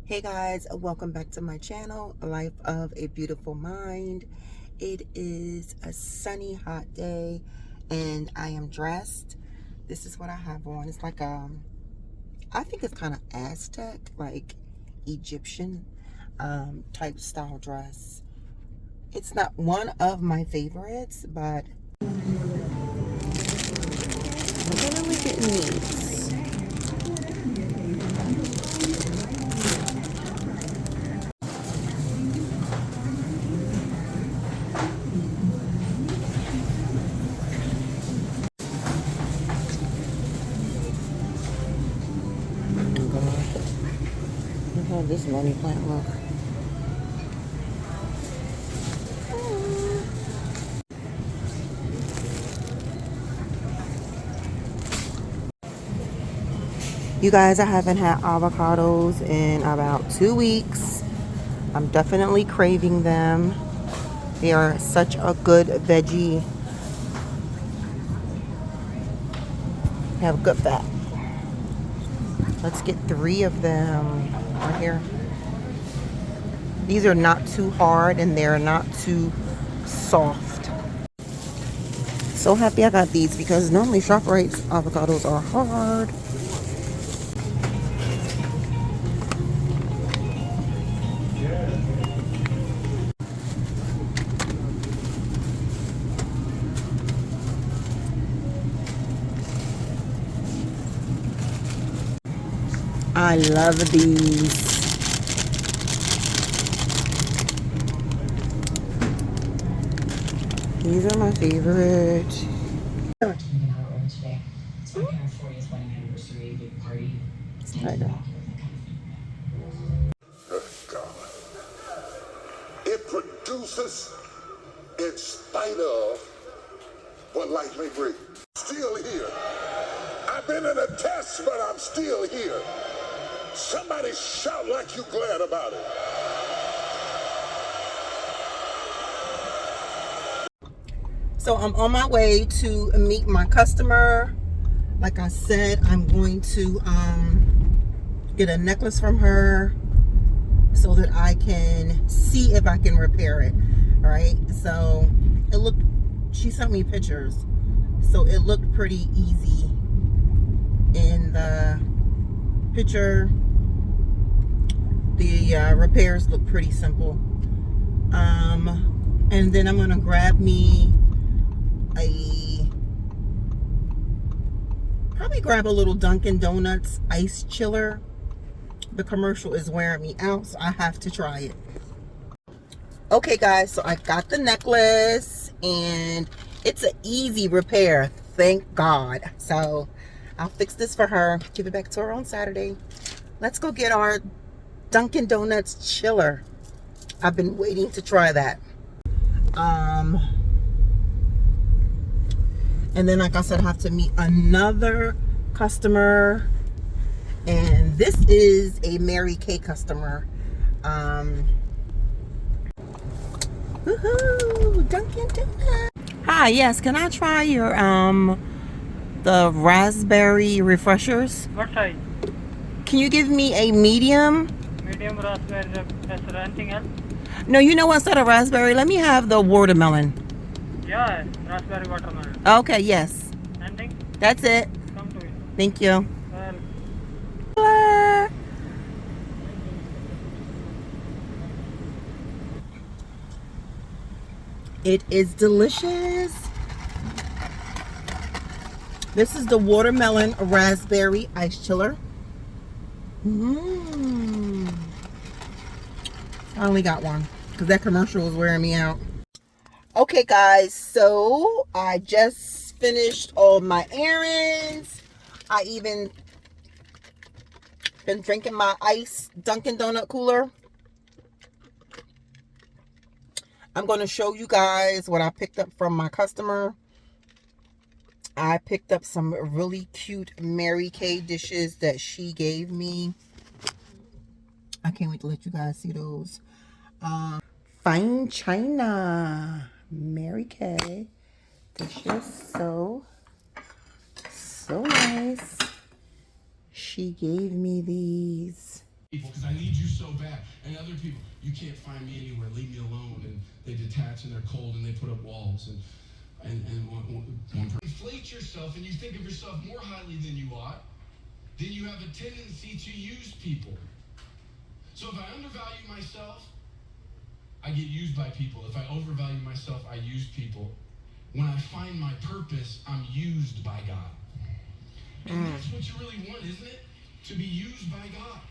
Hey guys, welcome back to my channel, Life of a Beautiful Mind. It is a sunny, hot day, and I am dressed. This is what I have on. It's like I think it's kind of Aztec, like Egyptian type style dress. It's not one of my favorites, but we're gonna look at these. Oh God, look how this money plant look. You guys, I haven't had avocados in about 2 weeks. I'm definitely craving them. They are such a good veggie. They have good fat. Let's get 3 of them right here. These are not too hard and they're not too soft. So happy I got these because normally ShopRite's avocados are hard. I love these. These are my favorite. It produces in spite of what life may bring. Still here. I've been in a test, but I'm still here. Somebody shout like you glad about it. So I'm on my way to meet my customer. Like I said, I'm going to get a necklace from her so that I can see if I can repair it. All right. So it looked, she sent me pictures. So it looked pretty easy in the picture. The repairs look pretty simple. And then I'm gonna grab me probably grab a little Dunkin' Donuts ice chiller. The commercial is wearing me out, so I have to try it. Okay guys, so I got the necklace and it's an easy repair, thank God. So I'll fix this for her, give it back to her on Saturday. Let's go get our Dunkin' Donuts chiller. I've been waiting to try that. And then, like I said, I have to meet another customer. And this is a Marykay customer. Woohoo! Dunkin' Donuts. Hi, yes, can I try your the raspberry refreshers? What size? Can you give me a medium? Medium raspberry. Is there anything else? No, you know what, instead of raspberry, let me have the watermelon. Yeah, raspberry watermelon. Okay, yes. Anything? That's it. Come to it. Thank you. Well, It is delicious. This is the watermelon raspberry ice chiller. I only got one because that commercial was wearing me out. Okay guys, so I just finished all my errands. I even been drinking my ice Dunkin' Donut cooler. I'm going to show you guys what I picked up from my customer. I picked up some really cute Marykay dishes that she gave me. I can't wait to let you guys see those. Fine china, Marykay dishes, so nice. She gave me these. people because I need you so bad. And other people, you can't find me anywhere, leave me alone. And they detach and they're cold and they put up walls. And one inflate yourself and you think of yourself more highly than you ought, then you have a tendency to use people. So if I undervalue myself, I get used by people. If I overvalue myself, I use people. When I find my purpose, I'm used by God. And that's what you really want, isn't it? To be used by God.